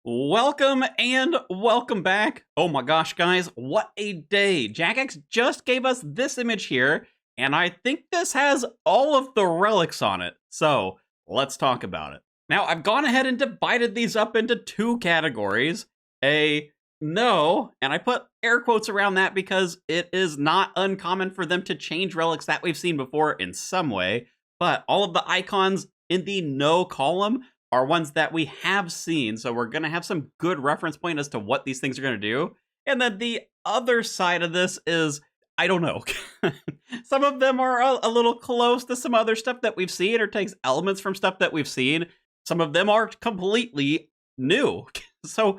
Welcome and welcome back. Oh my gosh, guys, what a day. Jagex just gave us this image here, and I think this has all of the relics on it. So let's talk about it. Now, I've gone ahead and divided these up into two categories. A no, and I put air quotes around that because it is not uncommon for them to change relics that we've seen before in some way, but all of the icons in the no column are ones that we have seen, so we're going to have some good reference point as to what these things are going to do. And then the other side of this is, I don't know. Some of them are a little close to some other stuff that we've seen or takes elements from stuff that we've seen. Some of them are completely new. So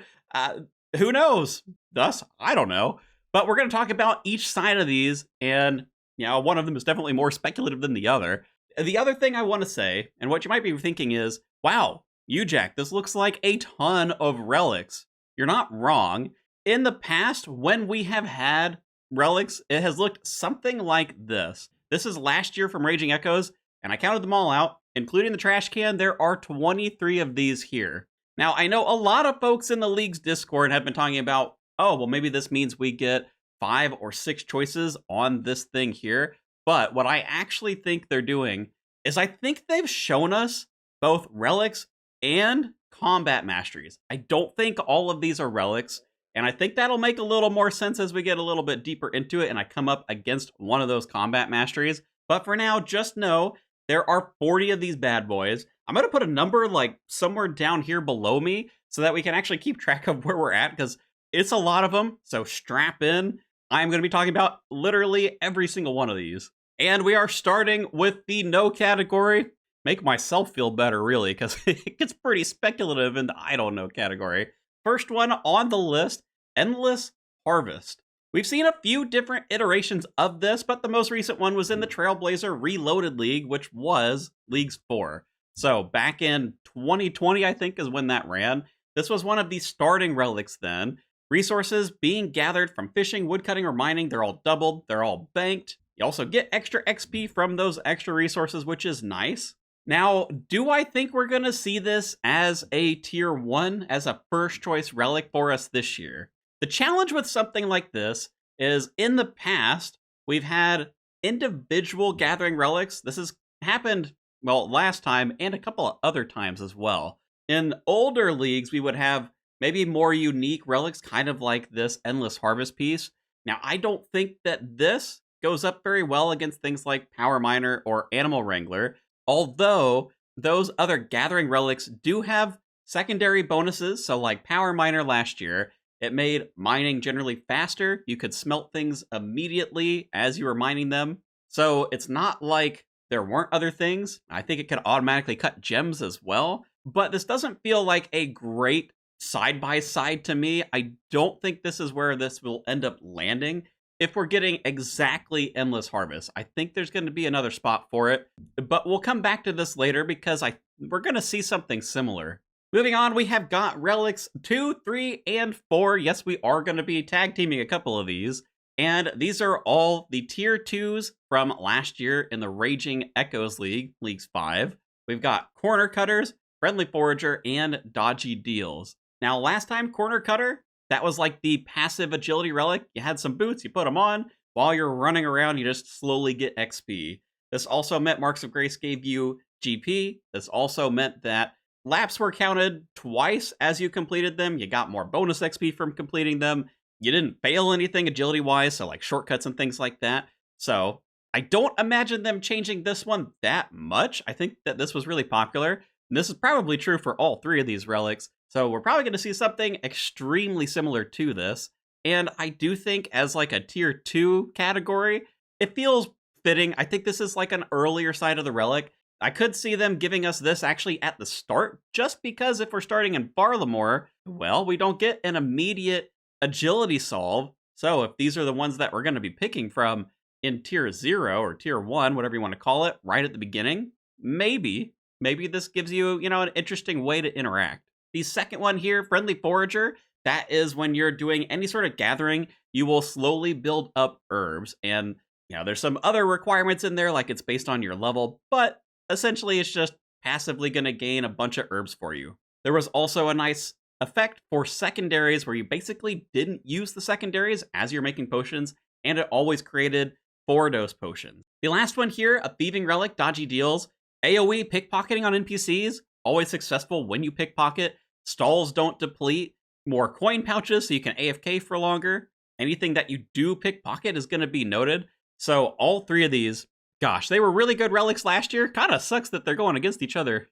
who knows? Thus, I don't know. But we're going to talk about each side of these, and one of them is definitely more speculative than the other. The other thing I want to say, and what you might be thinking is, wow, Jack, this looks like a ton of relics. You're not wrong. In the past, when we have had relics, it has looked something like this. This is last year from Raging Echoes, and I counted them all out, including the trash can. There are 23 of these here. Now, I know a lot of folks in the league's Discord have been talking about, oh, well, maybe this means we get 5 or 6 choices on this thing here. But what I actually think they're doing is I think they've shown us both relics and combat masteries. I don't think all of these are relics, and I think that'll make a little more sense as we get a little bit deeper into it and I come up against one of those combat masteries. But for now, just know there are 40 of these bad boys. I'm going to put a number like somewhere down here below me so that we can actually keep track of where we're at, because it's a lot of them, so strap in. I'm going to be talking about literally every single one of these. And we are starting with the no category. Make myself feel better, really, because it gets pretty speculative in the I don't know category. First one on the list, Endless Harvest. We've seen a few different iterations of this, but the most recent one was in the Trailblazer Reloaded League, which was Leagues 4. So back in 2020, I think, is when that ran. This was one of the starting relics then. Resources being gathered from fishing, woodcutting, or mining, they're all doubled, they're all banked. You also get extra XP from those extra resources, which is nice. Now, do I think we're going to see this as a tier 1, as a first choice relic for us this year? The challenge with something like this is in the past, we've had individual gathering relics. This has happened, well, last time and a couple of other times as well. In older leagues, we would have maybe more unique relics, kind of like this Endless Harvest piece. Now, I don't think that this goes up very well against things like Power Miner or Animal Wrangler, although those other gathering relics do have secondary bonuses. So like Power Miner last year, it made mining generally faster. You could smelt things immediately as you were mining them. So it's not like there weren't other things. I think it could automatically cut gems as well. But this doesn't feel like a great side-by-side to me. I don't think this is where this will end up landing. If we're getting exactly Endless Harvest, I think there's going to be another spot for it. But we'll come back to this later because we're going to see something similar. Moving on, we have got Relics 2, 3, and 4. Yes, we are going to be tag teaming a couple of these. And these are all the tier 2s from last year in the Raging Echoes League, Leagues 5. We've got Corner Cutters, Friendly Forager, and Dodgy Deals. Now, last time, Corner Cutter, that was like the passive agility relic. You had some boots, you put them on. While you're running around, you just slowly get XP. This also meant Marks of Grace gave you GP. This also meant that laps were counted twice as you completed them. You got more bonus XP from completing them. You didn't fail anything agility-wise, so like shortcuts and things like that. So I don't imagine them changing this one that much. I think that this was really popular. And this is probably true for all 3 of these relics. So we're probably going to see something extremely similar to this. And I do think as like a tier 2 category, it feels fitting. I think this is like an earlier side of the relic. I could see them giving us this actually at the start, just because if we're starting in Barlamore, well, we don't get an immediate agility solve. So if these are the ones that we're going to be picking from in tier 0 or tier 1, whatever you want to call it, right at the beginning, maybe this gives you, an interesting way to interact. The second one here, Friendly Forager, that is when you're doing any sort of gathering, you will slowly build up herbs. And, there's some other requirements in there, like it's based on your level, but essentially it's just passively going to gain a bunch of herbs for you. There was also a nice effect for secondaries where you basically didn't use the secondaries as you're making potions, and it always created 4-dose potions. The last one here, a Thieving Relic, Dodgy Deals. AoE pickpocketing on NPCs, always successful when you pickpocket. Stalls don't deplete. More coin pouches so you can AFK for longer. Anything that you do pickpocket is going to be noted. So all three of these, gosh, they were really good relics last year. Kind of sucks that they're going against each other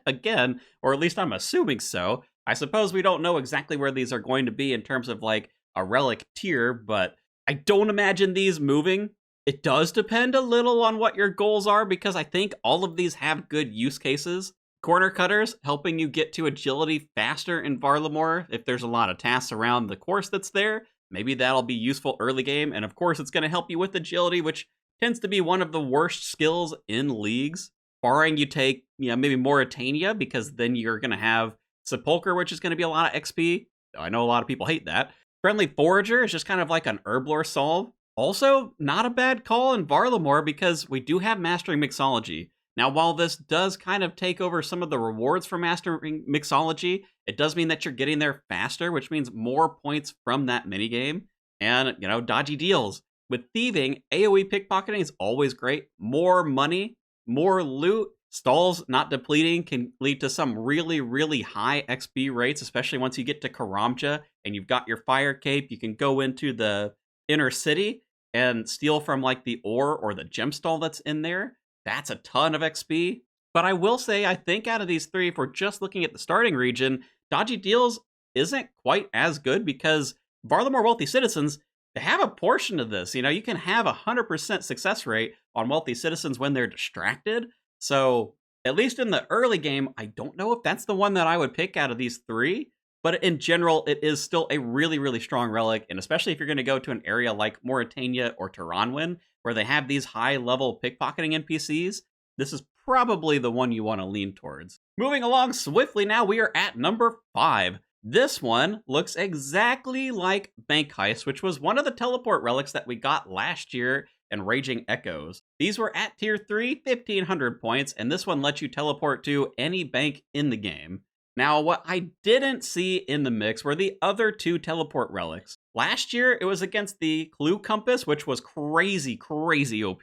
again, or at least I'm assuming so. I suppose we don't know exactly where these are going to be in terms of like a relic tier, but I don't imagine these moving. It does depend a little on what your goals are, because I think all of these have good use cases. Corner cutters, helping you get to agility faster in Varlamore if there's a lot of tasks around the course that's there. Maybe that'll be useful early game, and of course it's going to help you with agility, which tends to be one of the worst skills in leagues. Barring you take, maybe Moritania, because then you're going to have Sepulcher, which is going to be a lot of XP. I know a lot of people hate that. Friendly Forager is just kind of like an Herblore solve. Also, not a bad call in Varlamore because we do have Mastering Mixology. Now, while this does kind of take over some of the rewards for Mastering Mixology, it does mean that you're getting there faster, which means more points from that minigame. And, Dodgy Deals. With Thieving, AoE pickpocketing is always great. More money, more loot. Stalls not depleting can lead to some really, really high XP rates, especially once you get to Karamja and you've got your Fire Cape. You can go into the inner city and steal from like the ore or the gem stall that's in there. That's a ton of XP. But I will say, I think out of these three, if we're just looking at the starting region, Dodgy Deals isn't quite as good because Varlamore Wealthy Citizens, they have a portion of this. You can have 100% success rate on Wealthy Citizens when they're distracted. So at least in the early game, I don't know if that's the one that I would pick out of these three. But in general, it is still a really, really strong relic, and especially if you're going to go to an area like Moritania or Taranwin, where they have these high-level pickpocketing NPCs, this is probably the one you want to lean towards. Moving along swiftly now, we are at number 5. This one looks exactly like Bank Heist, which was one of the teleport relics that we got last year in Raging Echoes. These were at Tier 3, 1,500 points, and this one lets you teleport to any bank in the game. Now, what I didn't see in the mix were the other two teleport relics. Last year, it was against the Clue Compass, which was crazy, crazy OP.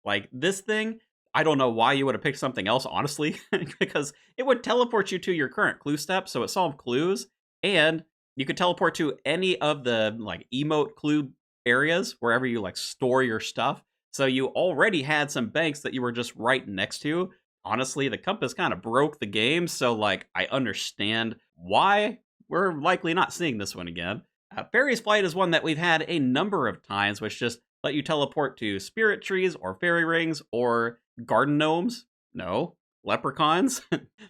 Like, this thing, I don't know why you would have picked something else, honestly, because it would teleport you to your current clue step, so it solved clues, and you could teleport to any of the, like, emote clue areas, wherever you, like, store your stuff. So you already had some banks that you were just right next to. Honestly, the compass kind of broke the game, so like I understand why we're likely not seeing this one again. Fairy's Flight is one that we've had a number of times, which just let you teleport to spirit trees or fairy rings or garden gnomes. No, leprechauns.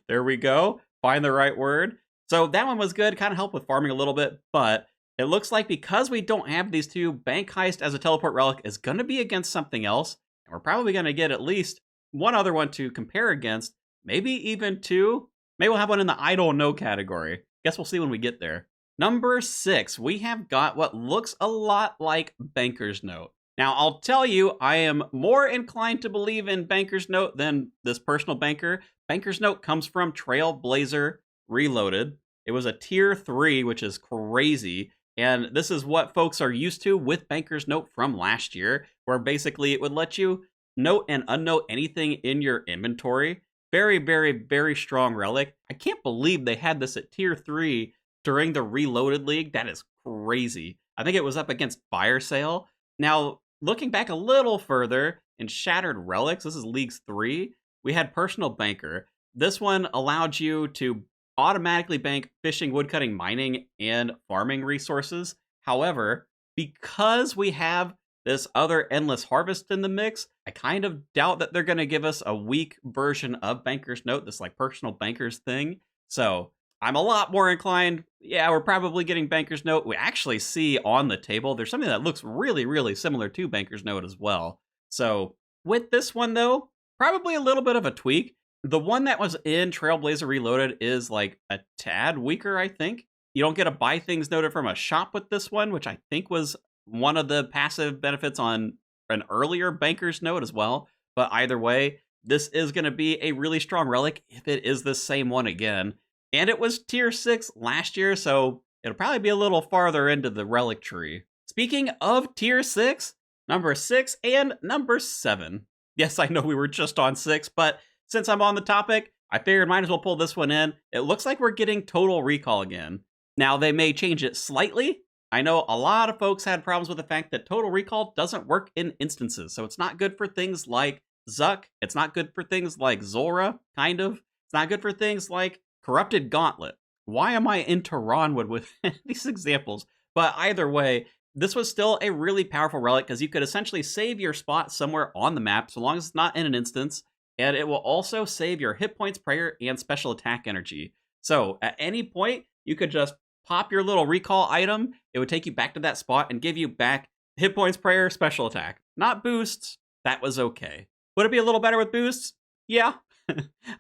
There we go. Find the right word. So that one was good, kind of helped with farming a little bit, but it looks like because we don't have these two, Bank Heist as a teleport relic is going to be against something else, and we're probably going to get at least one other one to compare against, maybe even two. Maybe we'll have one in the I don't know category. Guess we'll see when we get there. Number 6, we have got what looks a lot like Banker's Note. Now, I'll tell you, I am more inclined to believe in Banker's Note than this personal banker. Banker's Note comes from Trailblazer Reloaded. It was a tier 3, which is crazy. And this is what folks are used to with Banker's Note from last year, where basically it would let you note and unnote anything in your inventory. Very, very, very strong relic. I can't believe they had this at tier 3 during the Reloaded League. That is crazy. I think it was up against Fire Sale. Now, looking back a little further, in Shattered Relics, this is Leagues 3, we had Personal Banker. This one allowed you to automatically bank fishing, woodcutting, mining, and farming resources. However, because we have this other Endless Harvest in the mix, I kind of doubt that they're going to give us a weak version of Banker's Note, this like personal bankers thing. So I'm a lot more inclined, yeah, we're probably getting Banker's Note. We actually see on the table, there's something that looks really, really similar to Banker's Note as well. So with this one though, probably a little bit of a tweak. The one that was in Trailblazer Reloaded is like a tad weaker, I think. You don't get to buy things noted from a shop with this one, which I think was one of the passive benefits on an earlier Banker's Note as well. But either way, this is going to be a really strong relic if it is the same one again. And it was tier 6 last year, so it'll probably be a little farther into the relic tree. Speaking of tier 6, number 6 and number 7. Yes, I know we were just on 6, but since I'm on the topic, I figured might as well pull this one in. It looks like we're getting Total Recall again. Now, they may change it slightly. I know a lot of folks had problems with the fact that Total Recall doesn't work in instances, so it's not good for things like Zuck. It's not good for things like Zora, kind of. It's not good for things like Corrupted Gauntlet. Why am I into Ronwood with these examples? But either way, this was still a really powerful relic because you could essentially save your spot somewhere on the map so long as it's not in an instance, and it will also save your hit points, prayer, and special attack energy. So at any point, you could just pop your little recall item. It would take you back to that spot and give you back hit points, prayer, special attack. Not boosts. That was okay. Would it be a little better with boosts? Yeah.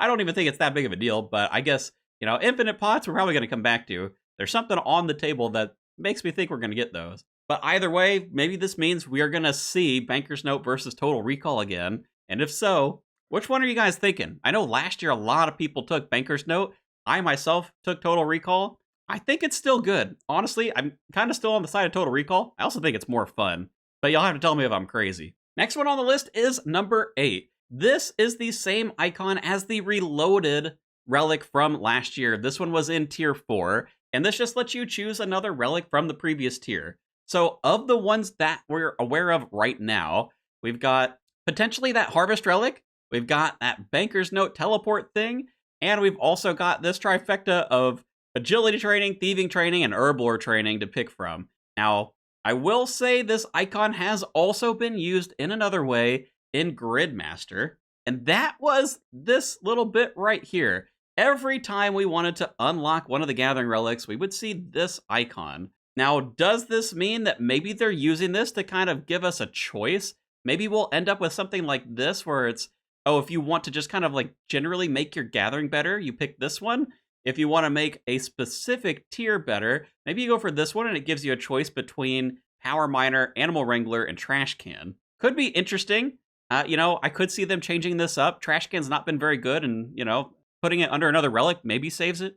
I don't even think it's that big of a deal, but I guess, infinite pots we're probably going to come back to. There's something on the table that makes me think we're going to get those. But either way, maybe this means we are going to see Banker's Note versus Total Recall again. And if so, which one are you guys thinking? I know last year a lot of people took Banker's Note. I myself took Total Recall. I think it's still good. Honestly, I'm kind of still on the side of Total Recall. I also think it's more fun. But y'all have to tell me if I'm crazy. Next one on the list is number 8. This is the same icon as the reloaded relic from last year. This one was in tier 4, and this just lets you choose another relic from the previous tier. So of the ones that we're aware of right now, we've got potentially that Harvest Relic, we've got that Banker's Note teleport thing, and we've also got this trifecta of Agility training, Thieving training, and Herblore training to pick from. Now, I will say this icon has also been used in another way in Gridmaster, and that was this little bit right here. Every time we wanted to unlock one of the Gathering Relics, we would see this icon. Now, does this mean that maybe they're using this to kind of give us a choice? Maybe we'll end up with something like this where it's, oh, if you want to just kind of like generally make your gathering better, you pick this one. If you want to make a specific tier better, maybe you go for this one and it gives you a choice between Power Miner, Animal Wrangler, and Trash Can. Could be interesting. I could see them changing this up. Trash Can's not been very good, and, putting it under another relic maybe saves it.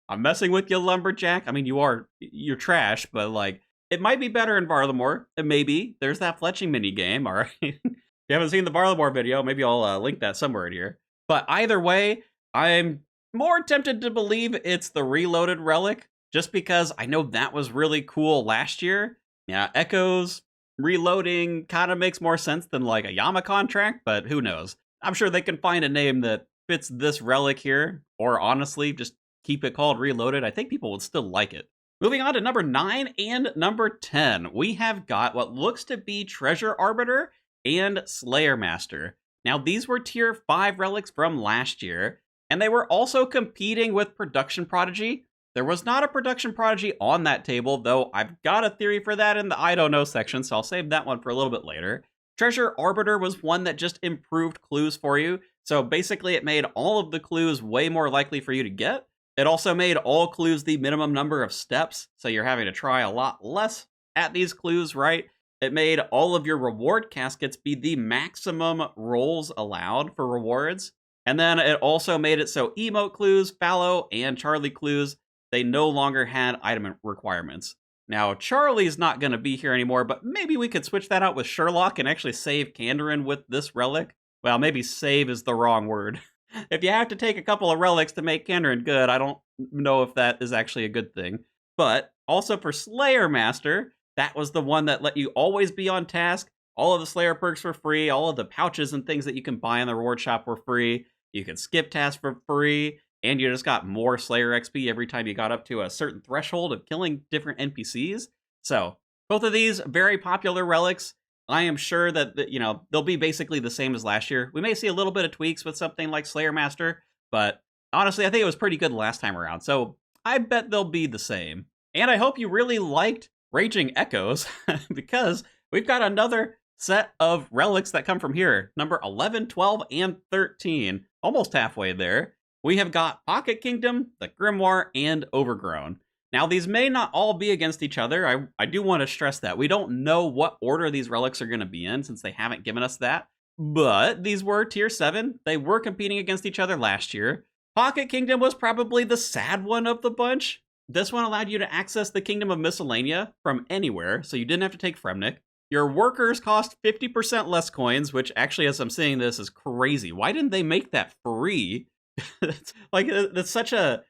I'm messing with you, Lumberjack. I mean, you're trash, but, it might be better in Varlamore. Maybe. There's that fletching mini game, all right? If you haven't seen the Varlamore video, maybe I'll link that somewhere in here. But either way, I'm more tempted to believe it's the reloaded relic, just because I know that was really cool last year. Yeah, Echoes reloading kind of makes more sense than like a Yama contract, but who knows? I'm sure they can find a name that fits this relic here, or honestly, just keep it called Reloaded. I think people would still like it. Moving on to number 9 and number 10, we have got what looks to be Treasure Arbiter and Slayer Master. Now, these were tier 5 relics from last year, and they were also competing with Production Prodigy. There was not a Production Prodigy on that table, though I've got a theory for that in the I don't know section, so I'll save that one for a little bit later. Treasure Arbiter was one that just improved clues for you, so basically it made all of the clues way more likely for you to get. It also made all clues the minimum number of steps, so you're having to try a lot less at these clues, right? It made all of your reward caskets be the maximum rolls allowed for rewards. And then it also made it so emote clues, Fallow, and Charlie clues, they no longer had item requirements. Now, Charlie's not going to be here anymore, but maybe we could switch that out with Sherlock and actually save Kandarin with this relic. Well, maybe save is the wrong word. If you have to take a couple of relics to make Kandarin good, I don't know if that is actually a good thing. But also for Slayer Master, that was the one that let you always be on task. All of the Slayer perks were free. All of the pouches and things that you can buy in the reward shop were free. You could skip tasks for free. And you just got more Slayer XP every time you got up to a certain threshold of killing different NPCs. So, both of these very popular relics. I am sure that, they'll be basically the same as last year. We may see a little bit of tweaks with something like Slayer Master, but honestly, I think it was pretty good last time around. So, I bet they'll be the same. And I hope you really liked Raging Echoes, because we've got another set of relics that come from here. Number 11, 12, and 13. Almost halfway there. We have got Pocket Kingdom, the Grimoire, and Overgrown. Now, these may not all be against each other. I do want to stress that. We don't know what order these relics are going to be in, since they haven't given us that. But these were tier 7. They were competing against each other last year. Pocket Kingdom was probably the sad one of the bunch. This one allowed you to access the Kingdom of Miscellanea from anywhere, so you didn't have to take Fremnik. Your workers cost 50% less coins, which actually, as I'm saying this, is crazy. Why didn't they make that free? That's such a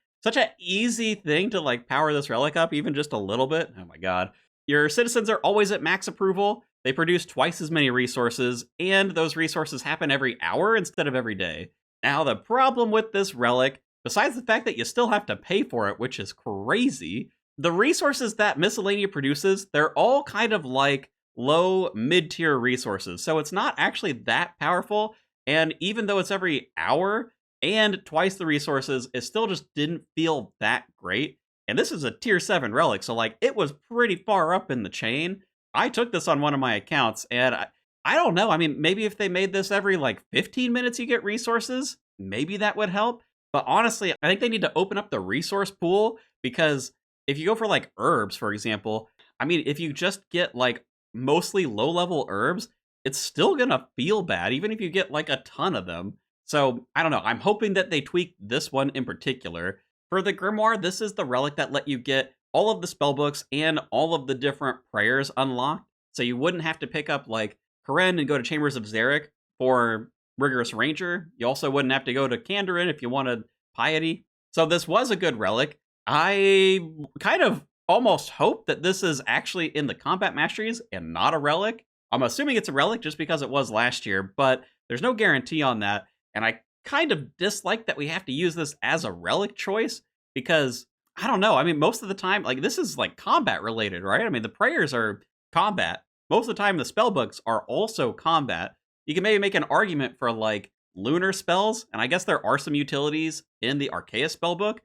easy thing to like power this relic up, even just a little bit. Oh my god. Your citizens are always at max approval. They produce twice as many resources, and those resources happen every hour instead of every day. Now, the problem with this relic, besides the fact that you still have to pay for it, which is crazy, the resources that Miscellanea produces, they're all kind of like low, mid-tier resources. So it's not actually that powerful, and even though it's every hour and twice the resources, it still just didn't feel that great. And this is a tier 7 relic, so like it was pretty far up in the chain. I took this on one of my accounts, and I don't know. I mean, maybe if they made this every like 15 minutes you get resources, maybe that would help. But honestly, I think they need to open up the resource pool, because if you go for like herbs, for example, I mean, if you just get like mostly low-level herbs, it's still gonna feel bad, even if you get like a ton of them. So I don't know. I'm hoping that they tweak this one in particular. For the Grimoire, this is the relic that let you get all of the spellbooks and all of the different prayers unlocked. So you wouldn't have to pick up like Karen and go to Chambers of Xeric for Rigorous Ranger. You also wouldn't have to go to Kandarin if you wanted Piety. So this was a good relic. I kind of almost hope that this is actually in the Combat Masteries and not a relic. I'm assuming it's a relic just because it was last year, but there's no guarantee on that. And I kind of dislike that we have to use this as a relic choice, because I don't know. I mean, most of the time, like, this is like combat related, right? I mean, the prayers are combat. Most of the time, the spellbooks are also combat. You can maybe make an argument for like lunar spells, and I guess there are some utilities in the Arceus spellbook.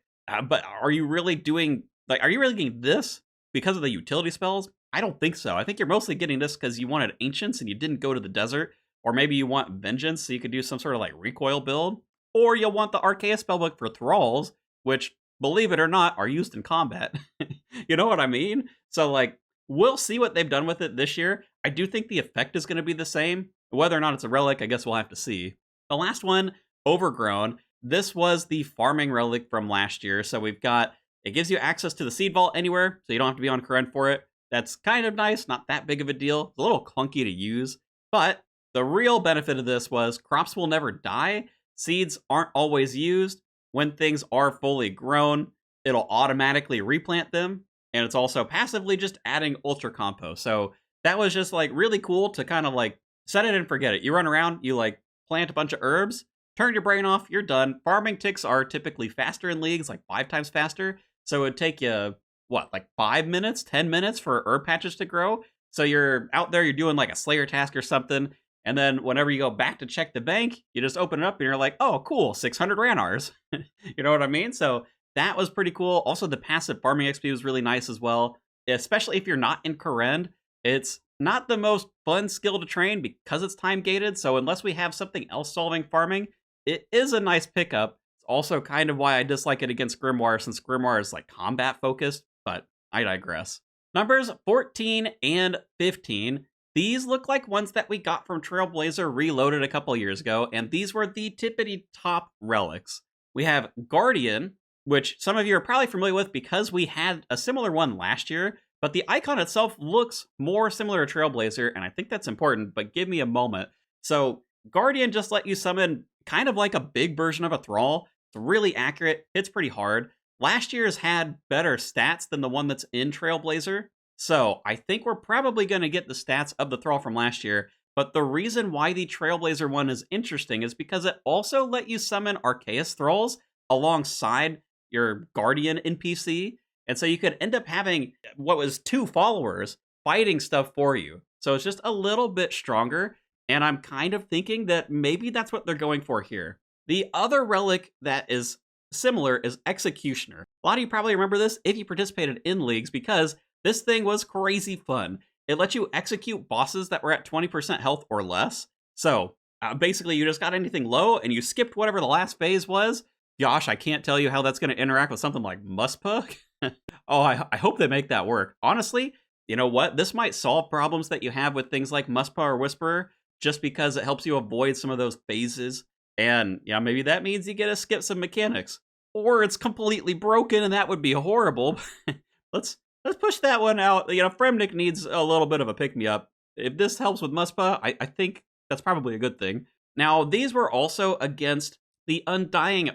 But are you really doing are you really getting this because of the utility spells? I don't think so. I think you're mostly getting this because you wanted Ancients and you didn't go to the desert, or maybe you want Vengeance so you could do some sort of like recoil build, or you'll want the Arceus spellbook for Thralls, which, believe it or not, are used in combat. You know what I mean? So like, we'll see what they've done with it this year. I do think the effect is going to be the same. Whether or not it's a relic, I guess we'll have to see. The last one, Overgrown. This was the farming relic from last year. So we've got, it gives you access to the Seed Vault anywhere, so you don't have to be on Karen for it. That's kind of nice, not that big of a deal. It's a little clunky to use, but the real benefit of this was crops will never die. Seeds aren't always used. When things are fully grown, it'll automatically replant them. And it's also passively just adding Ultra Compost. So that was just like really cool to kind of like set it and forget it. You run around, you like plant a bunch of herbs, turn your brain off, you're done. Farming ticks are typically faster in leagues, like 5 times faster. So it would take you, what, like 5 minutes, 10 minutes for herb patches to grow. So you're out there, you're doing like a Slayer task or something. And then whenever you go back to check the bank, you just open it up and you're like, oh, cool, 600 Ranars. You know what I mean? So that was pretty cool. Also, the passive farming XP was really nice as well, especially if you're not in Karen. It's not the most fun skill to train because it's time gated. So unless we have something else solving farming, it is a nice pickup. It's also kind of why I dislike it against Grimoire, since Grimoire is like combat focused, but I digress. Numbers 14 and 15. These look like ones that we got from Trailblazer Reloaded a couple years ago, and these were the tippity top relics. We have Guardian, which some of you are probably familiar with because we had a similar one last year, but the icon itself looks more similar to Trailblazer, and I think that's important, but give me a moment. So Guardian just let you summon kind of like a big version of a Thrall. It's really accurate, hits pretty hard. Last year's had better stats than the one that's in Trailblazer, so I think we're probably going to get the stats of the Thrall from last year, but the reason why the Trailblazer one is interesting is because it also let you summon Arceus Thralls alongside your Guardian NPC, and so you could end up having what was 2 followers fighting stuff for you. So it's just a little bit stronger, and I'm kind of thinking that maybe that's what they're going for here. The other relic that is similar is Executioner. A lot of you probably remember this if you participated in leagues, because this thing was crazy fun. It let you execute bosses that were at 20% health or less. So basically you just got anything low and you skipped whatever the last phase was. Gosh, I can't tell you how that's going to interact with something like Muspuk. Oh, I hope they make that work. Honestly, you know what? This might solve problems that you have with things like Muspah or Whisperer, just because it helps you avoid some of those phases. And, yeah, maybe that means you get to skip some mechanics. Or it's completely broken, and that would be horrible. let's let's push that one out. Fremnik needs a little bit of a pick-me-up. If this helps with Muspa, I think that's probably a good thing. Now, these were also against the Undying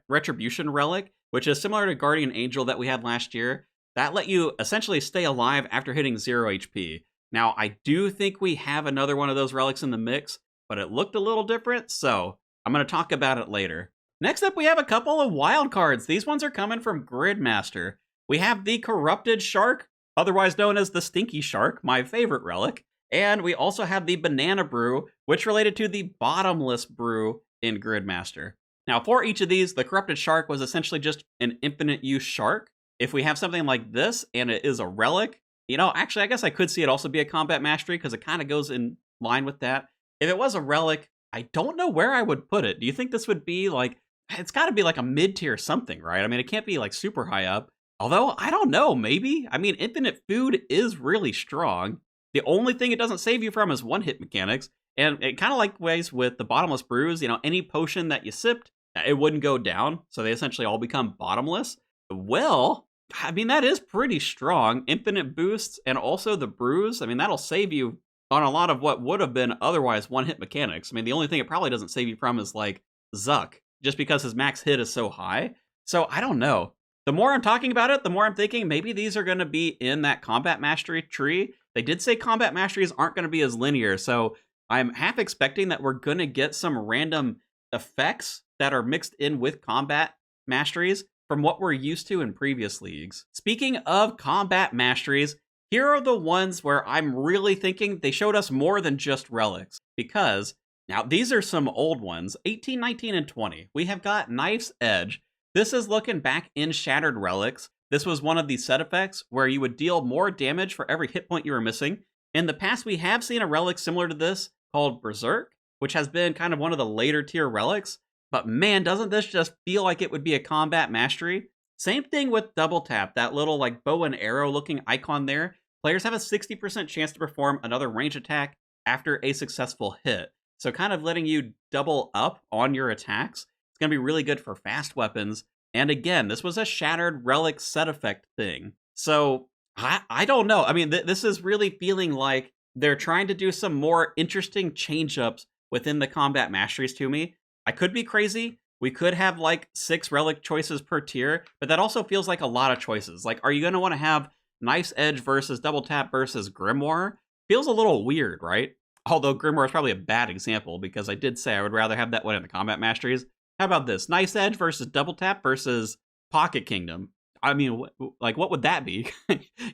Retribution Relic, which is similar to Guardian Angel that we had last year. That let you essentially stay alive after hitting 0 HP. Now, I do think we have another one of those relics in the mix, but it looked a little different, so I'm going to talk about it later. Next up, we have a couple of wild cards. These ones are coming from Gridmaster. We have the Corrupted Shark, otherwise known as the Stinky Shark, my favorite relic. And we also have the Banana Brew, which related to the Bottomless Brew in Gridmaster. Now, for each of these, the Corrupted Shark was essentially just an infinite use shark. If we have something like this, and it is a relic, actually, I guess I could see it also be a combat mastery, because it kind of goes in line with that. If it was a relic, I don't know where I would put it. Do you think this would be like, it's got to be like a mid-tier something, right? I mean, it can't be like super high up. Although, I don't know, maybe? I mean, infinite food is really strong. The only thing it doesn't save you from is one-hit mechanics. And it kind of likewise with the Bottomless Brews, any potion that you sipped, it wouldn't go down. So they essentially all become bottomless. Well, I mean, that is pretty strong. Infinite boosts and also the brews. I mean, that'll save you on a lot of what would have been otherwise one-hit mechanics. I mean, the only thing it probably doesn't save you from is like Zuck, just because his max hit is so high. So I don't know. The more I'm talking about it, the more I'm thinking maybe these are going to be in that combat mastery tree. They did say combat masteries aren't going to be as linear, so I'm half expecting that we're going to get some random effects that are mixed in with combat masteries from what we're used to in previous leagues. Speaking of combat masteries, here are the ones where I'm really thinking they showed us more than just relics. Because, now these are some old ones, 18, 19, and 20. We have got Knife's Edge. This is looking back in Shattered Relics. This was one of the set effects where you would deal more damage for every hit point you were missing. In the past, we have seen a relic similar to this called Berserk, which has been kind of one of the later tier relics. But man, doesn't this just feel like it would be a combat mastery? Same thing with Double Tap, that little like bow and arrow looking icon there. Players have a 60% chance to perform another range attack after a successful hit. So kind of letting you double up on your attacks. It's going to be really good for fast weapons. And again, this was a Shattered Relic set effect thing. So I don't know. I mean, this is really feeling like they're trying to do some more interesting change-ups within the combat masteries to me. I could be crazy. We could have like 6 relic choices per tier, but that also feels like a lot of choices. Like, are you going to want to have Knife's Edge versus Double Tap versus Grimoire? Feels a little weird, right? Although Grimoire is probably a bad example, because I did say I would rather have that one in the combat masteries. How about this? Knife's Edge versus Double Tap versus Pocket Kingdom. I mean, like, what would that be?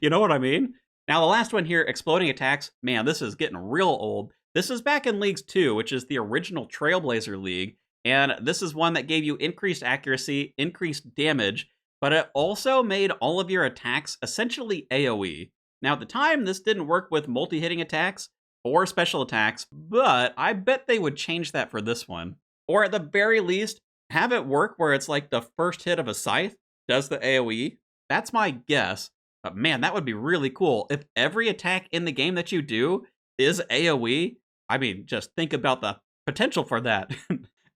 You know what I mean? Now, the last one here, Exploding Attacks. Man, this is getting real old. This is back in Leagues 2, which is the original Trailblazer League. And this is one that gave you increased accuracy, increased damage, but it also made all of your attacks essentially AoE. Now, at the time, this didn't work with multi-hitting attacks or special attacks, but I bet they would change that for this one. Or at the very least, have it work where it's like the first hit of a scythe does the AoE. That's my guess. But man, that would be really cool. If every attack in the game that you do is AoE, I mean, just think about the potential for that.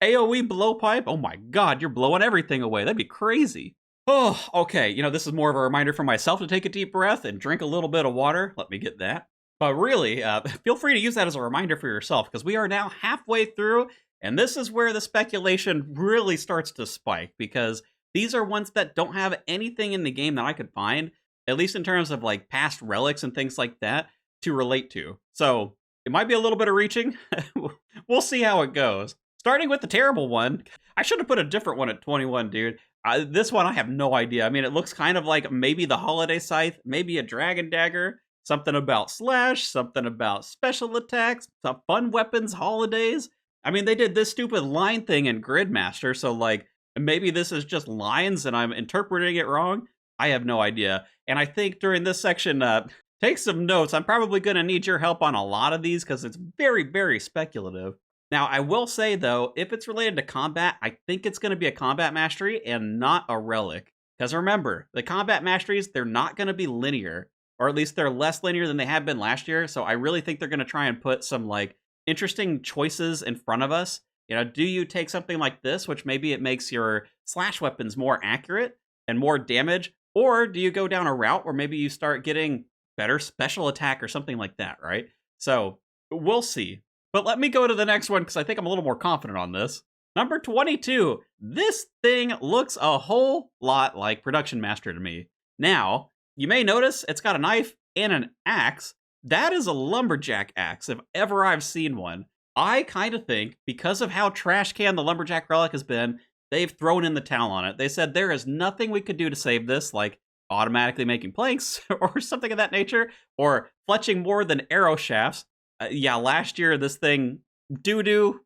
AoE blowpipe? Oh my god, you're blowing everything away. That'd be crazy. Oh, okay. This is more of a reminder for myself to take a deep breath and drink a little bit of water. Let me get that. But really, feel free to use that as a reminder for yourself, because we are now halfway through, and this is where the speculation really starts to spike, because these are ones that don't have anything in the game that I could find, at least in terms of like past relics and things like that, to relate to. So it might be a little bit of reaching. We'll see how it goes. Starting with the terrible one, I should have put a different one at 21, dude. This one, I have no idea. I mean, it looks kind of like maybe the Holiday Scythe, maybe a Dragon Dagger, something about Slash, something about special attacks, some fun weapons, holidays. I mean, they did this stupid line thing in Gridmaster, so like, maybe this is just lines and I'm interpreting it wrong. I have no idea. And I think during this section, take some notes. I'm probably going to need your help on a lot of these because it's very, very speculative. Now, I will say, though, if it's related to combat, I think it's going to be a combat mastery and not a relic. Because remember, the combat masteries, they're not going to be linear. Or at least they're less linear than they have been last year. So I really think they're going to try and put some, like, interesting choices in front of us Do you take something like this, which maybe it makes your slash weapons more accurate and more damage, or do you go down a route where maybe you start getting better special attack or something like that, right? So we'll see. But let me go to the next one because I think I'm a little more confident on this. Number 22. This thing looks a whole lot like Production Master to me. Now, you may notice it's got a knife and an axe. That is a lumberjack axe, if ever I've seen one. I kind of think, because of how trash can the lumberjack relic has been, they've thrown in the towel on it. They said there is nothing we could do to save this, like automatically making planks or something of that nature, or fletching more than arrow shafts. Yeah, last year this thing, doo-doo,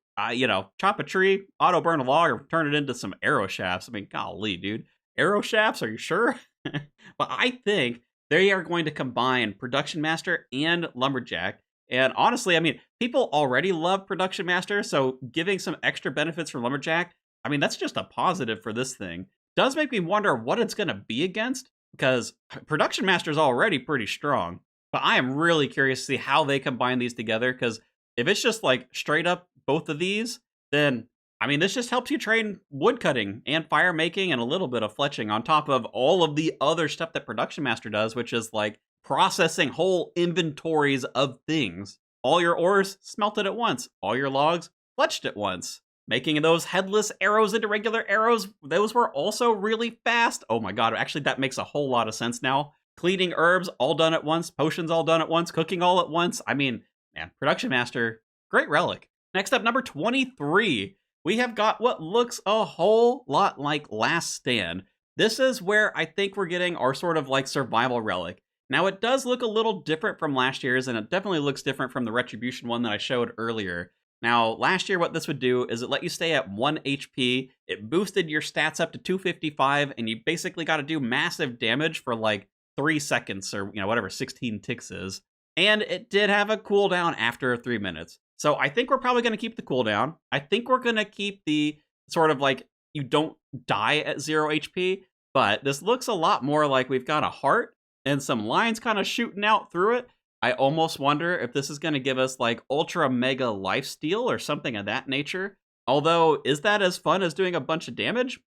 chop a tree, auto burn a log, or turn it into some arrow shafts. I mean, golly, dude. Arrow shafts, are you sure? But I think they are going to combine Production Master and Lumberjack. And honestly, I mean, people already love Production Master, so giving some extra benefits for Lumberjack, I mean, that's just a positive for this thing. Does make me wonder what it's going to be against, because Production Master is already pretty strong. But I am really curious to see how they combine these together, because if it's just like straight up both of these, then, I mean, this just helps you train woodcutting and fire making and a little bit of fletching on top of all of the other stuff that Production Master does, which is like processing whole inventories of things. All your ores smelted at once. All your logs fletched at once. Making those headless arrows into regular arrows, those were also really fast. Oh my god, actually that makes a whole lot of sense now. Cleaning herbs all done at once, potions all done at once, cooking all at once. I mean, man, Production Master, great relic. Next up, number 23. We have got what looks a whole lot like Last Stand. This is where I think we're getting our sort of like survival relic. Now, it does look a little different from last year's, and it definitely looks different from the Retribution one that I showed earlier. Now, last year, what this would do is it let you stay at 1 HP, it boosted your stats up to 255, and you basically got to do massive damage for like 3 seconds, or whatever 16 ticks is. And it did have a cooldown after 3 minutes. So I think we're probably going to keep the cooldown. I think we're going to keep the sort of like, you don't die at 0 HP, but this looks a lot more like we've got a heart and some lines kind of shooting out through it. I almost wonder if this is going to give us like ultra mega lifesteal or something of that nature. Although, is that as fun as doing a bunch of damage?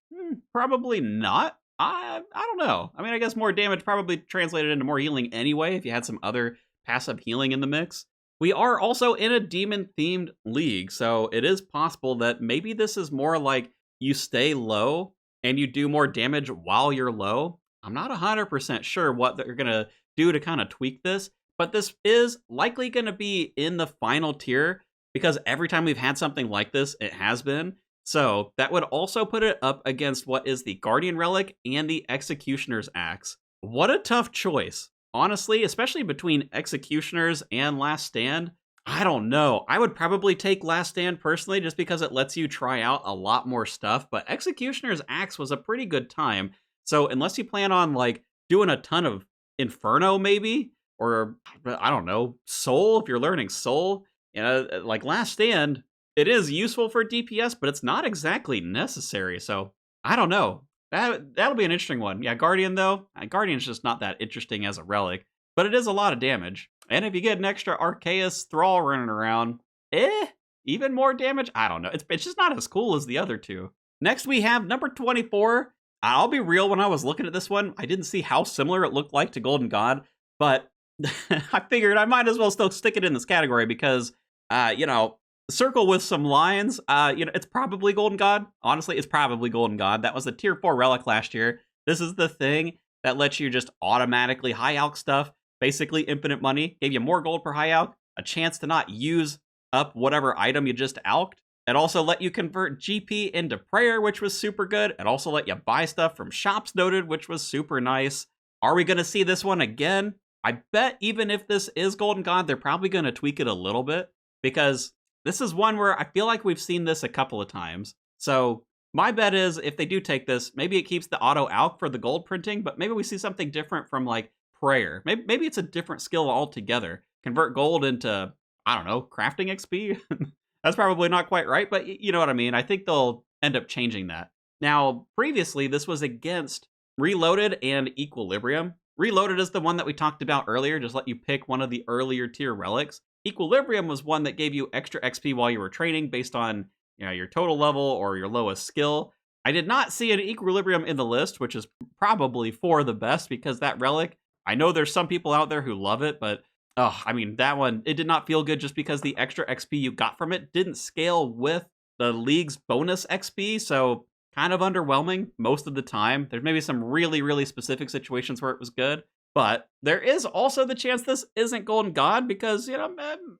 Probably not. I don't know. I mean, I guess more damage probably translated into more healing anyway if you had some other passive healing in the mix. We are also in a demon-themed league, so it is possible that maybe this is more like you stay low and you do more damage while you're low. I'm not 100% sure what they're going to do to kind of tweak this, but this is likely going to be in the final tier because every time we've had something like this, it has been. So that would also put it up against what is the Guardian Relic and the Executioner's Axe. What a tough choice. Honestly, especially between Executioners and Last Stand, I don't know. I would probably take Last Stand personally just because it lets you try out a lot more stuff, but Executioner's Axe was a pretty good time. So unless you plan on like doing a ton of Inferno maybe, or I don't know, Soul if you're learning Soul, like Last Stand, it is useful for DPS, but it's not exactly necessary. So I don't know. That'll be an interesting one. Yeah, Guardian though, Guardian's just not that interesting as a relic, but it is a lot of damage. And if you get an extra Arceus Thrall running around, even more damage? I don't know. It's just not as cool as the other two. Next we have number 24. I'll be real, when I was looking at this one, I didn't see how similar it looked like to Golden God, but I figured I might as well still stick it in this category because, circle with some lines, it's probably Golden God. Honestly, it's probably Golden God. That was the tier 4 relic last year. This is the thing that lets you just automatically high alch stuff, basically infinite money, gave you more gold per high alch, a chance to not use up whatever item you just alched. It also let you convert GP into prayer, which was super good. It also let you buy stuff from shops noted, which was super nice. Are we going to see this one again? I bet even if this is Golden God, they're probably going to tweak it a little bit because this is one where I feel like we've seen this a couple of times. So my bet is if they do take this, maybe it keeps the auto alch for the gold printing, but maybe we see something different from like prayer. Maybe it's a different skill altogether. Convert gold into, I don't know, crafting XP. That's probably not quite right, but you know what I mean. I think they'll end up changing that. Now, previously, this was against Reloaded and Equilibrium. Reloaded is the one that we talked about earlier, just let you pick one of the earlier tier relics. Equilibrium was one that gave you extra XP while you were training based on your total level or your lowest skill. I did not see an equilibrium in the list, which is probably for the best because that relic, I know there's some people out there who love it, but I mean, that one, it did not feel good just because the extra XP you got from it didn't scale with the league's bonus XP, so kind of underwhelming most of the time. There's maybe some really, really specific situations where it was good, but there is also the chance this isn't Golden God because,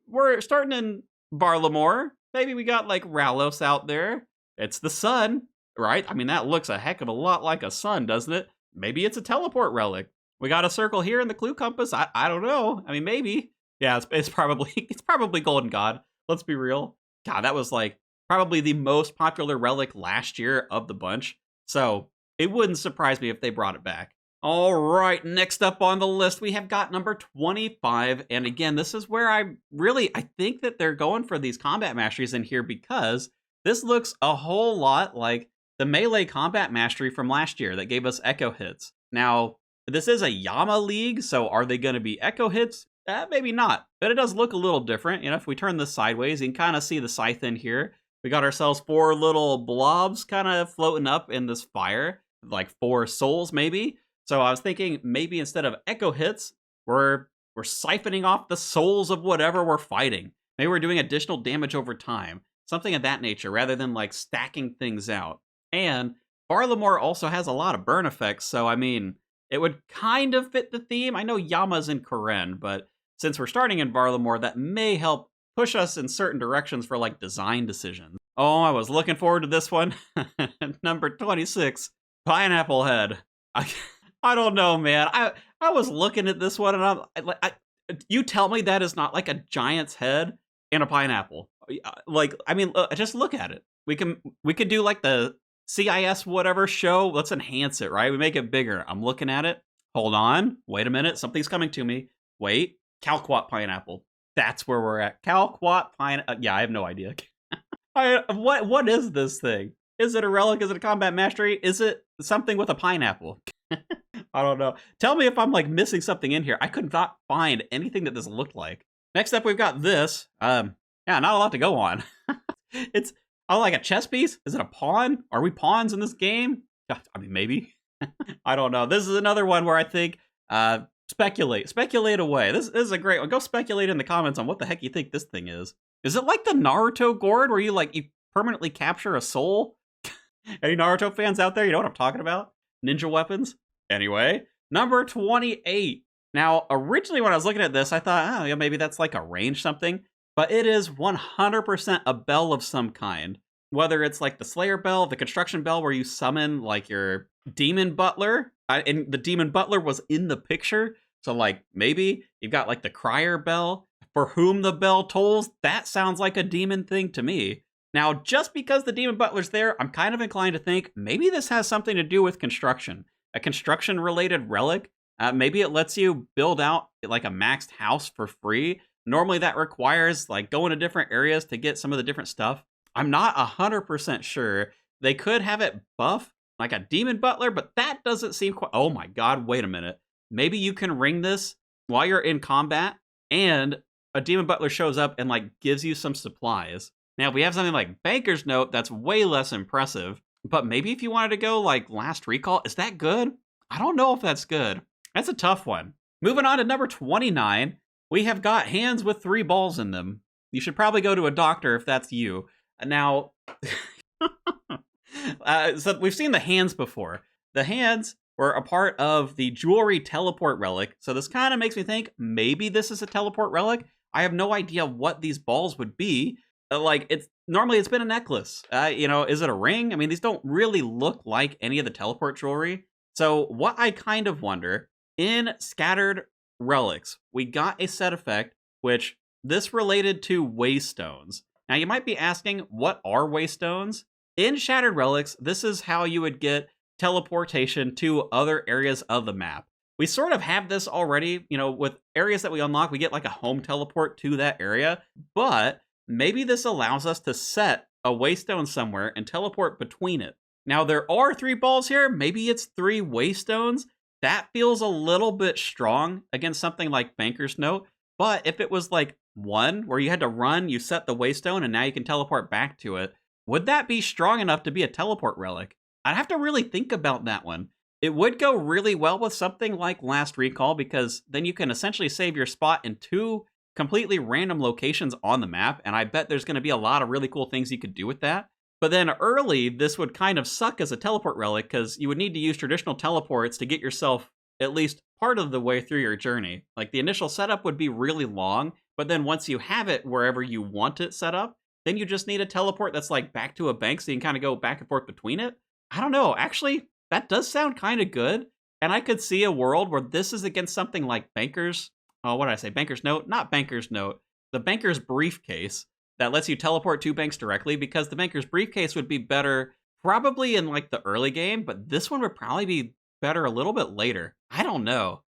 we're starting in Barlamore. Maybe we got like Ralos out there. It's the sun, right? I mean, that looks a heck of a lot like a sun, doesn't it? Maybe it's a teleport relic. We got a circle here in the clue compass. I don't know. I mean, maybe. Yeah, it's probably it's probably Golden God. Let's be real. God, that was like probably the most popular relic last year of the bunch. So it wouldn't surprise me if they brought it back. All right, next up on the list, we have got number 25. And again, this is where I think that they're going for these combat masteries in here because this looks a whole lot like the melee combat mastery from last year that gave us echo hits. Now, this is a Yama league, so are they going to be echo hits? Maybe not, but it does look a little different. If we turn this sideways, you can kind of see the scythe in here. We got ourselves 4 little blobs kind of floating up in this fire, like 4 souls maybe. So I was thinking maybe instead of echo hits, we're siphoning off the souls of whatever we're fighting. Maybe we're doing additional damage over time, something of that nature, rather than like stacking things out. And Barlamore also has a lot of burn effects, so I mean, it would kind of fit the theme. I know Yama's in Karen, but since we're starting in Barlamore, that may help push us in certain directions for like design decisions. Oh, I was looking forward to this one. Number 26, Pineapple Head. I don't know, man. I was looking at this one and you tell me that is not like a giant's head and a pineapple. Like, I mean, just look at it. We could do like the CIS whatever show. Let's enhance it, right? We make it bigger. I'm looking at it. Hold on. Wait a minute. Something's coming to me. Wait. Calquat pineapple. That's where we're at. Calquat pineapple. Yeah, I have no idea. What is this thing? Is it a relic? Is it a combat mastery? Is it something with a pineapple? I don't know. Tell me if I'm like missing something in here. I could not find anything that this looked like. Next up, we've got this. Yeah, not a lot to go on. It's like a chess piece. Is it a pawn? Are we pawns in this game? I mean, maybe. I don't know. This is another one where I think speculate away. This is a great one. Go speculate in the comments on what the heck you think this thing is. Is it like the Naruto gourd where you permanently capture a soul? Any Naruto fans out there? You know what I'm talking about? Ninja weapons. Anyway, number 28. Now, originally when I was looking at this, I thought, maybe that's like a range something. But it is 100% a bell of some kind. Whether it's like the Slayer bell, the construction bell where you summon like your demon butler. And the demon butler was in the picture. So like maybe you've got like the crier bell. For whom the bell tolls, that sounds like a demon thing to me. Now, just because the demon butler's there, I'm kind of inclined to think maybe this has something to do with construction. A construction-related relic. Maybe it lets you build out like a maxed house for free. Normally that requires like going to different areas to get some of the different stuff. I'm not 100% sure. They could have it buff like a demon butler, but that doesn't seem quite... Oh my god, wait a minute. Maybe you can ring this while you're in combat and a demon butler shows up and like gives you some supplies. Now, if we have something like Banker's Note, that's way less impressive. But maybe if you wanted to go like Last Recall, is that good? I don't know if that's good. That's a tough one. Moving on to number 29, we have got hands with 3 balls in them. You should probably go to a doctor if that's you. Now, so we've seen the hands before. The hands were a part of the jewelry teleport relic. So this kind of makes me think maybe this is a teleport relic. I have no idea what these balls would be. Normally it's been a necklace. Is it a ring? I mean, these don't really look like any of the teleport jewelry. So what I kind of wonder, in Scattered Relics, we got a set effect, which this related to waystones. Now you might be asking, what are waystones? In Shattered Relics, this is how you would get teleportation to other areas of the map. We sort of have this already, with areas that we unlock, we get like a home teleport to that area, but maybe this allows us to set a waystone somewhere and teleport between it. Now, there are 3 balls here. Maybe it's 3 waystones. That feels a little bit strong against something like Banker's Note. But if it was like 1, where you had to run, you set the waystone, and now you can teleport back to it, would that be strong enough to be a teleport relic? I'd have to really think about that one. It would go really well with something like Last Recall because then you can essentially save your spot in two completely random locations on the map, and I bet there's going to be a lot of really cool things you could do with that. But then early, this would kind of suck as a teleport relic because you would need to use traditional teleports to get yourself at least part of the way through your journey. Like the initial setup would be really long, but then once you have it wherever you want it set up, then you just need a teleport that's like back to a bank so you can kind of go back and forth between it. I don't know. Actually, that does sound kind of good. And I could see a world where this is against something like Banker's. Oh, what did I say? Banker's Note? Not Banker's Note. The Banker's Briefcase that lets you teleport to banks directly, because the Banker's Briefcase would be better probably in like the early game, but this one would probably be better a little bit later. I don't know.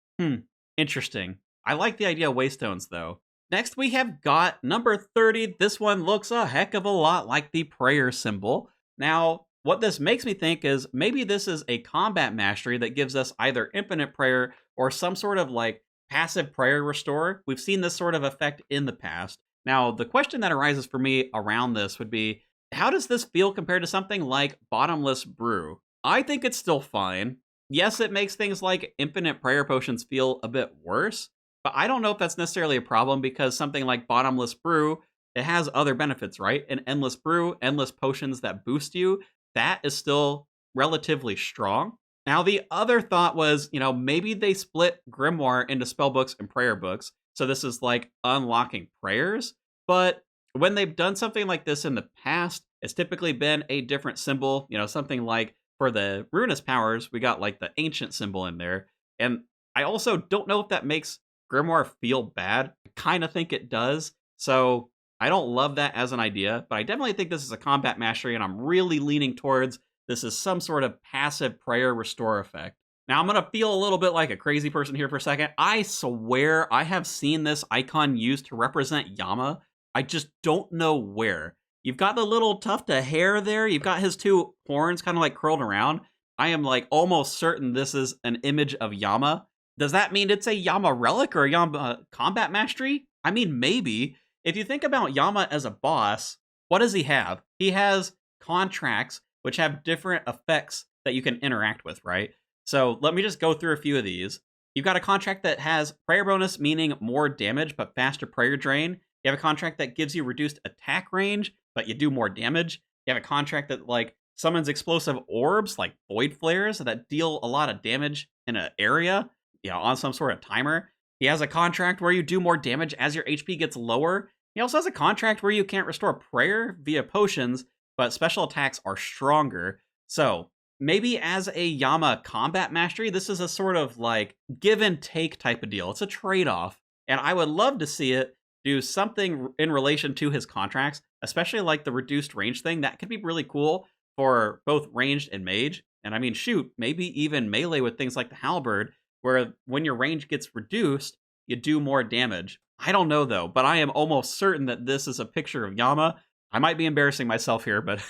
Interesting. I like the idea of Waystones though. Next, we have got number 30. This one looks a heck of a lot like the prayer symbol. Now, what this makes me think is maybe this is a combat mastery that gives us either infinite prayer or some sort of like passive prayer restore. We've seen this sort of effect in the past. Now, the question that arises for me around this would be, how does this feel compared to something like Bottomless Brew? I think it's still fine. Yes, it makes things like infinite prayer potions feel a bit worse, but I don't know if that's necessarily a problem because something like Bottomless Brew, it has other benefits, right? An endless brew, endless potions that boost you, that is still relatively strong. Now, the other thought was, maybe they split Grimoire into spell books and prayer books. So this is like unlocking prayers. But when they've done something like this in the past, it's typically been a different symbol. Something like for the Ruinous powers, we got like the ancient symbol in there. And I also don't know if that makes Grimoire feel bad. I kind of think it does. So I don't love that as an idea, but I definitely think this is a combat mastery, and I'm really leaning towards this is some sort of passive prayer restore effect. Now, I'm going to feel a little bit like a crazy person here for a second. I swear I have seen this icon used to represent Yama. I just don't know where. You've got the little tuft of hair there. You've got his two horns kind of like curled around. I am like almost certain this is an image of Yama. Does that mean it's a Yama relic or a Yama combat mastery? I mean, maybe. If you think about Yama as a boss, what does he have? He has contracts, which have different effects that you can interact with, right? So let me just go through a few of these. You've got a contract that has prayer bonus, meaning more damage, but faster prayer drain. You have a contract that gives you reduced attack range, but you do more damage. You have a contract that like summons explosive orbs, like void flares, that deal a lot of damage in an area, on some sort of timer. He has a contract where you do more damage as your HP gets lower. He also has a contract where you can't restore prayer via potions, but special attacks are stronger. So maybe as a Yama combat mastery, this is a sort of like give and take type of deal. It's a trade-off. And I would love to see it do something in relation to his contracts, especially like the reduced range thing. That could be really cool for both ranged and mage. And I mean, shoot, maybe even melee with things like the halberd, where when your range gets reduced, you do more damage. I don't know though, but I am almost certain that this is a picture of Yama. I might be embarrassing myself here, but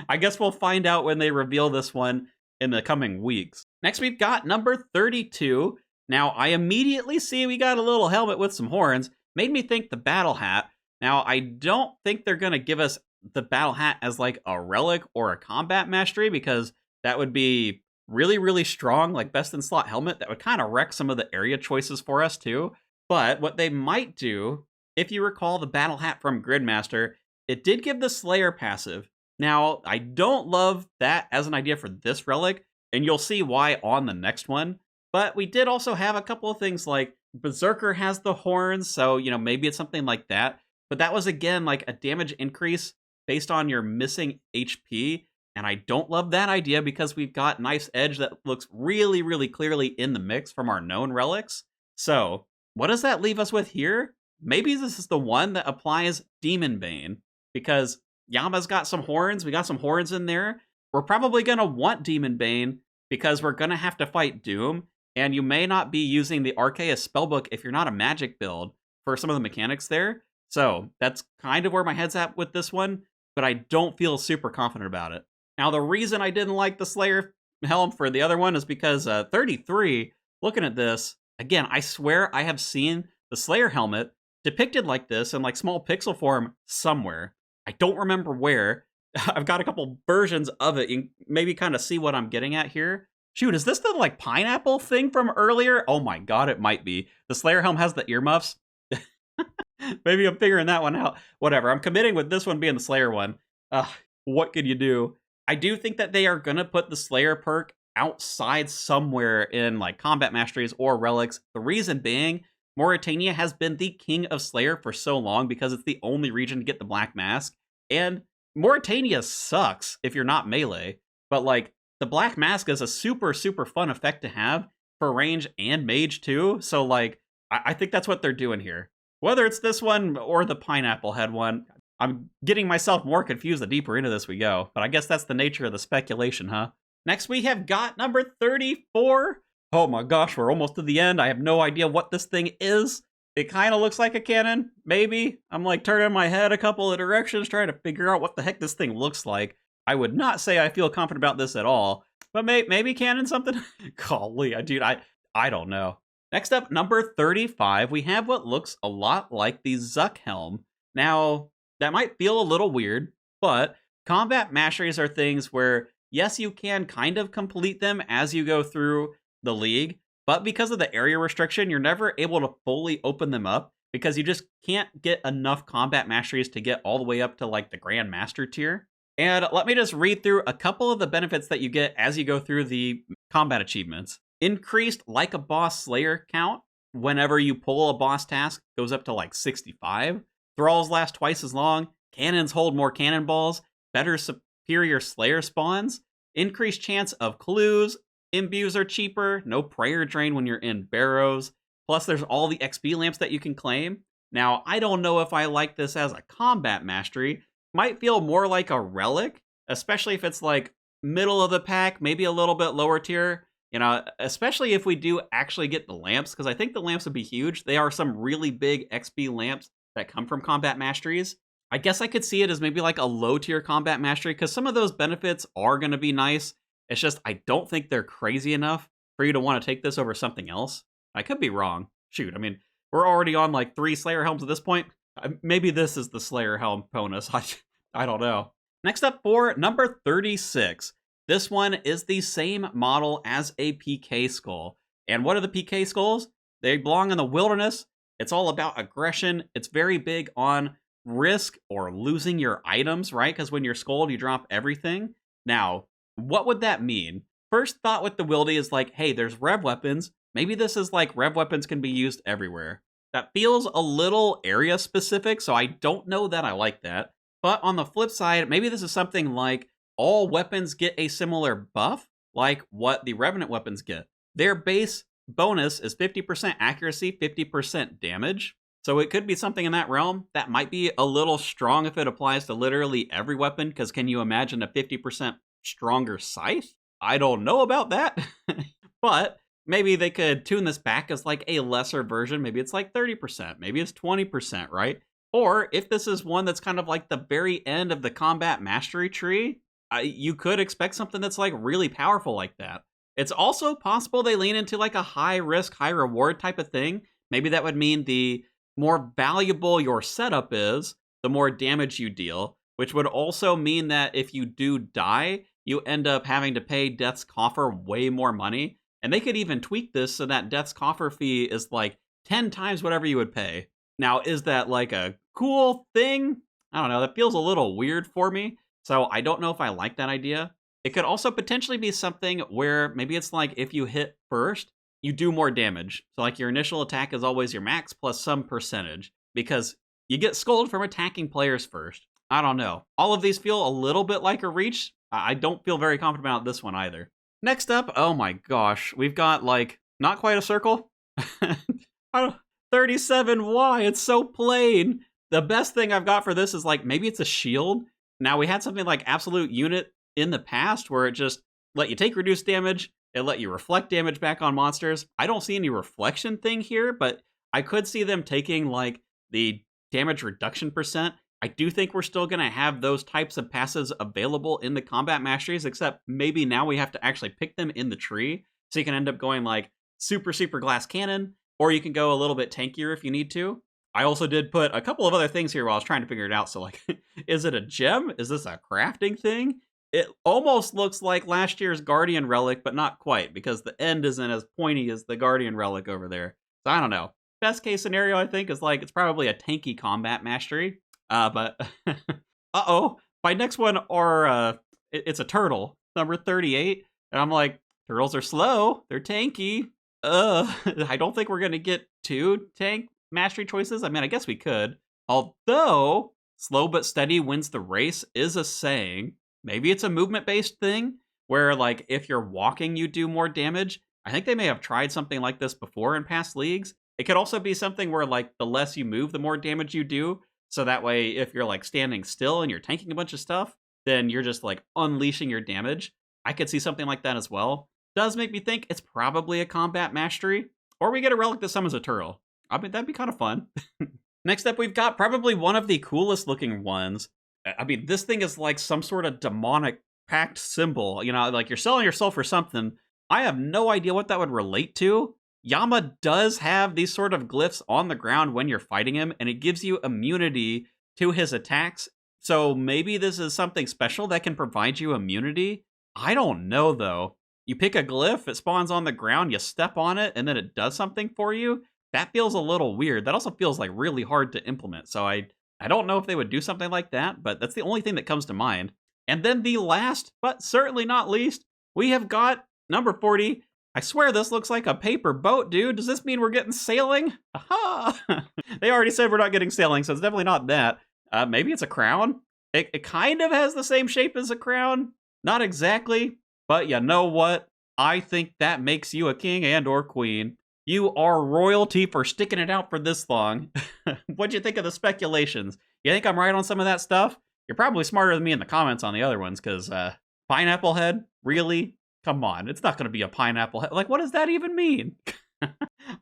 I guess we'll find out when they reveal this one in the coming weeks. Next, we've got number 32. Now, I immediately see we got a little helmet with some horns. Made me think the battle hat. Now, I don't think they're going to give us the battle hat as like a relic or a combat mastery, because that would be really, really strong, like best in slot helmet. That would kind of wreck some of the area choices for us too. But what they might do, if you recall the battle hat from Gridmaster, it did give the Slayer passive. Now, I don't love that as an idea for this relic, and you'll see why on the next one. But we did also have a couple of things like Berserker has the horns, so, maybe it's something like that. But that was, again, like a damage increase based on your missing HP. And I don't love that idea because we've got Knife's Edge that looks really, really clearly in the mix from our known relics. So what does that leave us with here? Maybe this is the one that applies Demon Bane, because Yama's got some horns. We got some horns in there. We're probably going to want Demon Bane because we're going to have to fight Doom. And you may not be using the Arceus spellbook if you're not a magic build for some of the mechanics there. So that's kind of where my head's at with this one, but I don't feel super confident about it. Now, the reason I didn't like the Slayer helm for the other one is because 33, looking at this, again, I swear I have seen the Slayer helmet depicted like this in like small pixel form somewhere. I don't remember where. I've got a couple versions of it. You can maybe kind of see what I'm getting at here. Shoot, is this the like pineapple thing from earlier? Oh my god, it might be. The Slayer helm has the earmuffs. Maybe I'm figuring that one out. Whatever. I'm committing with this one being the Slayer one. What could you do? I do think that they are gonna put the Slayer perk outside somewhere in like combat masteries or relics. The reason being, Mauritania has been the king of Slayer for so long because it's the only region to get the Black Mask. And Mauritania sucks if you're not melee. But like the Black Mask is a super, super fun effect to have for range and mage too. So like I think that's what they're doing here. Whether it's this one or the pineapple head one, I'm getting myself more confused the deeper into this we go. But I guess that's the nature of the speculation, huh? Next, we have got number 34. Oh my gosh, we're almost to the end. I have no idea what this thing is. It kind of looks like a cannon, maybe. I'm like turning my head a couple of directions trying to figure out what the heck this thing looks like. I would not say I feel confident about this at all. But maybe cannon something? Golly, dude, I don't know. Next up, number 35, we have what looks a lot like the Zuck helm. Now, that might feel a little weird, but combat masteries are things where, yes, you can kind of complete them as you go through the league, but because of the area restriction, you're never able to fully open them up because you just can't get enough combat masteries to get all the way up to like the Grand Master tier. And let me just read through a couple of the benefits that you get as you go through the combat achievements. Increased like a boss slayer count whenever you pull a boss task goes up to like 65. Thralls last twice as long. Cannons hold more cannonballs. Better superior slayer spawns. Increased chance of clues. Imbues are cheaper. No prayer drain when you're in barrows. Plus there's all the XP lamps that you can claim. Now, I don't know if I like this as a combat mastery. Might feel more like a relic, especially if it's like middle of the pack, maybe a little bit lower tier. You know, especially if we do actually get the lamps, because I think the lamps would be huge. They are some really big XP lamps that come from combat masteries. I guess I could see it as maybe like a low tier combat mastery, because some of those benefits are going to be nice. It's just, I don't think they're crazy enough for you to want to take this over something else. I could be wrong. Shoot, I mean, we're already on like 3 Slayer helms at this point. Maybe this is the Slayer helm bonus. I don't know. Next up for number 36. This one is the same model as a PK skull. And what are the PK skulls? They belong in the wilderness. It's all about aggression. It's very big on risk or losing your items, right? Because when you're skulled, you drop everything. Now, what would that mean? First thought with the wildy is like, hey, there's rev weapons. Maybe this is like rev weapons can be used everywhere. That feels a little area specific, so I don't know that I like that. But on the flip side, maybe this is something like all weapons get a similar buff, like what the Revenant weapons get. Their base bonus is 50% accuracy, 50% damage. So it could be something in that realm that might be a little strong if it applies to literally every weapon, because can you imagine a 50% stronger scythe? I don't know about that. But maybe they could tune this back as like a lesser version. Maybe it's like 30%, maybe it's 20%, right? Or if this is one that's kind of like the very end of the combat mastery tree, you could expect something that's like really powerful like that. It's also possible they lean into like a high risk, high reward type of thing. Maybe that would mean the more valuable your setup is, the more damage you deal, which would also mean that if you do die, you end up having to pay Death's Coffer way more money. And they could even tweak this so that Death's Coffer fee is like 10 times whatever you would pay. Now, is that like a cool thing? I don't know. That feels a little weird for me. So I don't know if I like that idea. It could also potentially be something where maybe it's like if you hit first, you do more damage. So like your initial attack is always your max plus some percentage because you get scolded from attacking players first. I don't know. All of these feel a little bit like a reach. I don't feel very confident about this one either. Next up, oh my gosh, we've got like not quite a circle. 37Y, it's so plain. The best thing I've got for this is like maybe it's a shield. Now we had something like Absolute Unit in the past where it just let you take reduced damage, it let you reflect damage back on monsters. I don't see any reflection thing here, but I could see them taking like the damage reduction percent. I do think we're still going to have those types of passes available in the combat masteries, except maybe now we have to actually pick them in the tree. So you can end up going like super glass cannon, or you can go a little bit tankier if you need to. I also did put a couple of other things here while I was trying to figure it out. So, like, is it a gem? Is this a crafting thing? It almost looks like last year's Guardian Relic, but not quite, because the end isn't as pointy as the Guardian Relic over there. So, I don't know. Best case scenario, I think, is like it's probably a tanky combat mastery. But, uh-oh. My next one it's a turtle, number 38. And I'm like, turtles are slow. They're tanky. I don't think we're going to get 2 tank mastery choices. I mean, I guess we could. Although, slow but steady wins the race is a saying. Maybe it's a movement-based thing, where, like, if you're walking, you do more damage. I think they may have tried something like this before in past leagues. It could also be something where, like, the less you move, the more damage you do. So that way, if you're, like, standing still and you're tanking a bunch of stuff, then you're just, like, unleashing your damage. I could see something like that as well. Does make me think it's probably a combat mastery. Or we get a relic that summons a turtle. I mean, that'd be kind of fun. Next up, we've got probably one of the coolest looking ones. I mean, this thing is like some sort of demonic pact symbol. You know, like you're selling yourself for something. I have no idea what that would relate to. Yama does have these sort of glyphs on the ground when you're fighting him, and it gives you immunity to his attacks. So maybe this is something special that can provide you immunity. I don't know, though. You pick a glyph, it spawns on the ground, you step on it, and then it does something for you. That feels a little weird. That also feels like really hard to implement. So I don't know if they would do something like that, but that's the only thing that comes to mind. And then the last, but certainly not least, we have got number 40. I swear this looks like a paper boat, dude. Does this mean we're getting sailing? Aha! They already said we're not getting sailing, so it's definitely not that. Maybe it's a crown? It kind of has the same shape as a crown. Not exactly, but you know what? I think that makes you a king and or queen. You are royalty for sticking it out for this long. What'd you think of the speculations? You think I'm right on some of that stuff? You're probably smarter than me in the comments on the other ones, because pineapple head? Really? Come on, it's not going to be a pineapple head. Like, what does that even mean?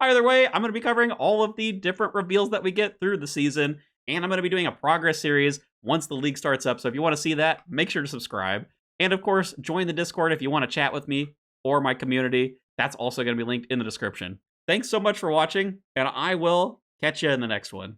Either way, I'm going to be covering all of the different reveals that we get through the season, and I'm going to be doing a progress series once the league starts up. So if you want to see that, make sure to subscribe. And of course, join the Discord if you want to chat with me or my community. That's also going to be linked in the description. Thanks so much for watching, and I will catch you in the next one.